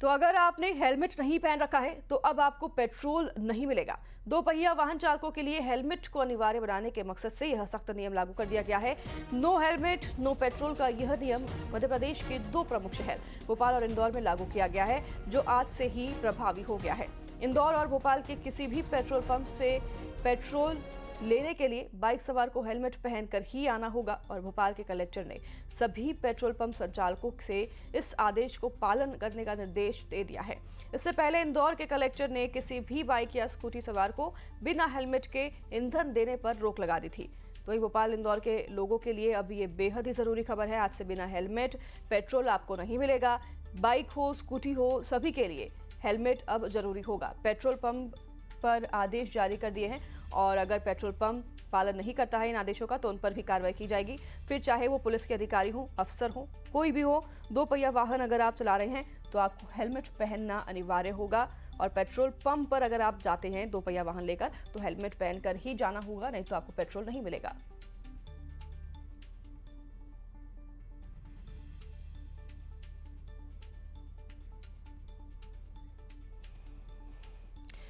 तो अगर आपने हेलमेट नहीं पहन रखा है तो अब आपको पेट्रोल नहीं मिलेगा। दो पहिया वाहन चालकों के लिए हेलमेट को अनिवार्य बनाने के मकसद से यह सख्त नियम लागू कर दिया गया है। नो हेलमेट नो पेट्रोल का यह नियम मध्य प्रदेश के दो प्रमुख शहर भोपाल और इंदौर में लागू किया गया है, जो आज से ही प्रभावी हो गया है। इंदौर और भोपाल के किसी भी पेट्रोल पंप से पेट्रोल लेने के लिए बाइक सवार को हेलमेट पहनकर ही आना होगा और भोपाल के कलेक्टर ने सभी पेट्रोल पंप संचालकों से इस आदेश को पालन करने का निर्देश दे दिया है। इससे पहले इंदौर के कलेक्टर ने किसी भी बाइक या स्कूटी सवार को बिना हेलमेट के ईंधन देने पर रोक लगा दी थी। तो वहीं भोपाल इंदौर के लोगों के लिए अब ये बेहद ही जरूरी खबर है। आज से बिना हेलमेट पेट्रोल आपको नहीं मिलेगा। बाइक हो स्कूटी हो सभी के लिए हेलमेट अब जरूरी होगा। पेट्रोल पंप पर आदेश जारी कर दिए हैं और अगर पेट्रोल पंप पालन नहीं करता है इन आदेशों का तो उन पर भी कार्रवाई की जाएगी। फिर चाहे वो पुलिस के अधिकारी हो, अफसर हो, कोई भी हो। दो पहिया वाहन अगर आप चला रहे हैं तो आपको हेलमेट पहनना अनिवार्य होगा और पेट्रोल पंप पर अगर आप जाते हैं दो पहिया वाहन लेकर तो हेलमेट पहनकर ही जाना होगा, नहीं तो आपको पेट्रोल नहीं मिलेगा।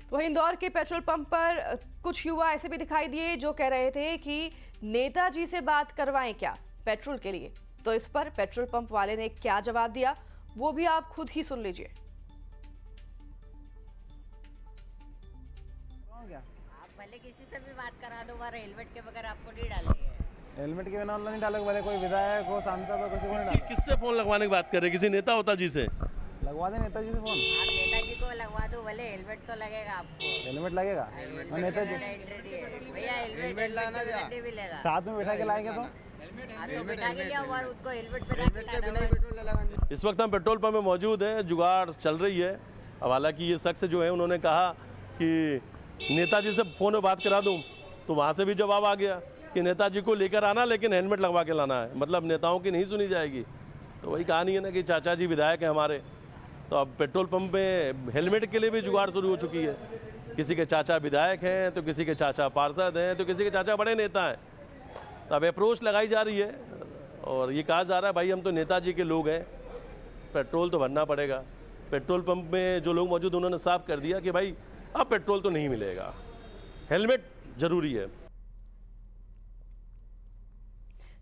तो वहीं इंदौर के पेट्रोल पंप पर कुछ युवा ऐसे भी दिखाई दिए जो कह रहे थे कि नेताजी से बात करवाएं क्या पेट्रोल के लिए। तो इस पर पेट्रोल पंप वाले ने क्या जवाब दिया वो भी आप खुद ही सुन लीजिए। आप भले किसी से भी बात करा दो, बार हेलमेट के बगैर आपको नहीं डालेंगे। हेलमेट के बिना नहीं डालोगे, भले कोई विधायक हो, सांसद हो, किसी को नहीं डालोगे। किससे फोन लगवाने की बात कर रहे हैं? किसी नेता होता जी से लगवा दे नेताजी से फोन। आप नेताजी को लगवा दो, भले हेलमेट तो लगेगा आपको। हेलमेट लगेगा और नेताजी भैया हेलमेट लाना भी लेगा। साथ में बैठा के लाएंगे तो तो बैठा के लिया और उसको हेलमेट पे। इस वक्त हम पेट्रोल पंप में मौजूद हैं, जुगाड़ चल रही है। अब हालांकि ये शख्स जो है उन्होंने कहा कि नेताजी से फ़ोन में बात करा दूं, तो वहाँ से भी जवाब आ गया कि नेताजी को लेकर आना लेकिन हेलमेट लगवा के लाना है। मतलब नेताओं की नहीं सुनी जाएगी। तो वही कहानी है ना कि चाचा जी विधायक हैं हमारे, तो अब पेट्रोल पंप में हेलमेट के लिए भी जुगाड़ शुरू हो चुकी है। किसी के चाचा विधायक हैं तो किसी के चाचा पार्षद हैं तो किसी के चाचा बड़े नेता हैं। तो अब अप्रोच लगाई जा रही है और ये कहा जा रहा है भाई हम तो नेताजी के लोग हैं, पेट्रोल तो भरना पड़ेगा। पेट्रोल पंप में जो लोग मौजूद उन्होंने साफ कर दिया कि भाई अब पेट्रोल तो नहीं मिलेगा, हेलमेट जरूरी है।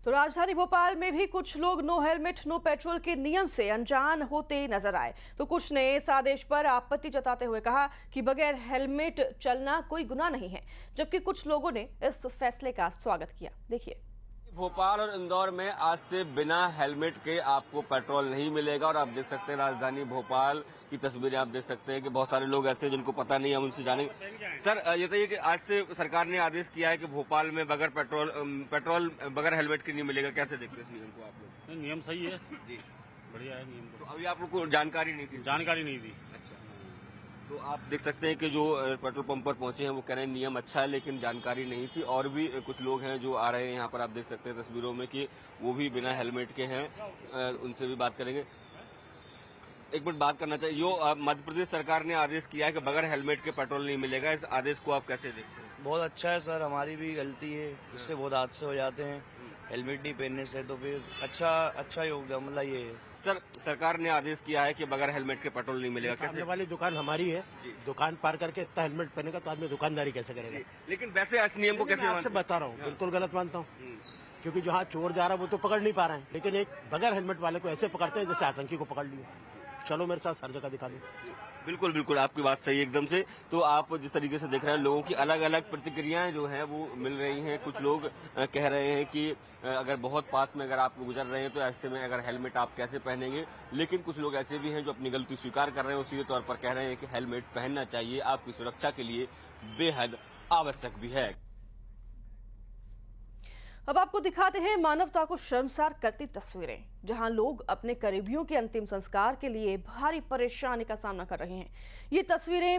तो राजधानी भोपाल में भी कुछ लोग नो हेलमेट नो पेट्रोल के नियम से अनजान होते नजर आए। तो कुछ ने इस आदेश पर आपत्ति जताते हुए कहा कि बगैर हेलमेट चलना कोई गुनाह नहीं है, जबकि कुछ लोगों ने इस फैसले का स्वागत किया। देखिए, भोपाल और इंदौर में आज से बिना हेलमेट के आपको पेट्रोल नहीं मिलेगा। और आप देख सकते हैं राजधानी भोपाल की तस्वीरें आप देख सकते हैं कि बहुत सारे लोग ऐसे जिनको पता नहीं है, हम उनसे जानेंगे। सर ये बताइए कि आज से सरकार ने आदेश किया है कि भोपाल में बगैर पेट्रोल बगैर हेलमेट के नहीं मिलेगा, कैसे देखते हैं इस नियम को आप लोग? नियम सही है जी, बढ़िया है नियम। तो अभी आप लोग को जानकारी नहीं थी? जानकारी नहीं दी। तो आप देख सकते हैं कि जो पेट्रोल पंप पर पहुंचे हैं वो कह रहे हैं नियम अच्छा है लेकिन जानकारी नहीं थी। और भी कुछ लोग हैं जो आ रहे हैं यहाँ पर, आप देख सकते हैं तस्वीरों में कि वो भी बिना हेलमेट के हैं, उनसे भी बात करेंगे। एक मिनट बात करना चाहिए। जो मध्य प्रदेश सरकार ने आदेश किया है कि बगैर हेलमेट के पेट्रोल नहीं मिलेगा, इस आदेश को आप कैसे देखते हैं? बहुत अच्छा है सर, हमारी भी गलती है, इससे बहुत हादसे हो जाते हैं हेलमेट नहीं पहनने से। तो फिर अच्छा योगदान मतलब ये है। सर सरकार ने आदेश किया है कि बगैर हेलमेट के पेट्रोल नहीं मिलेगा, सामने वाली दुकान हमारी है, दुकान पार करके इतना हेलमेट पहनेगा तो आदमी दुकानदारी कैसे करेगा? लेकिन वैसे इस नियम को कैसे मैं आपसे बता रहा हूँ, बिल्कुल गलत मानता हूँ। क्योंकि जहाँ चोर जा रहा है वो तो पकड़ नहीं पा रहे हैं, लेकिन एक बगैर हेलमेट वाले को ऐसे पकड़ते हैं जैसे आतंकी को पकड़ लिया। चलो मेरे साथ हर जगह दिखा दो। बिल्कुल बिल्कुल, आपकी बात सही एकदम से। तो आप जिस तरीके से देख रहे हैं लोगों की अलग अलग प्रतिक्रियाएं जो हैं वो मिल रही हैं। कुछ लोग कह रहे हैं कि अगर बहुत पास में अगर आप गुजर रहे हैं तो ऐसे में अगर हेलमेट आप कैसे पहनेंगे। लेकिन कुछ लोग ऐसे भी हैं जो अपनी गलती स्वीकार कर रहे हैं, उसी तौर पर कह रहे हैं कि हेलमेट पहनना चाहिए, आपकी सुरक्षा के लिए बेहद आवश्यक भी है। अब आपको दिखाते हैं मानवता को शर्मसार करती तस्वीरें, जहां लोग अपने करीबियों के अंतिम संस्कार के लिए भारी परेशानी का सामना कर रहे हैं। ये तस्वीरें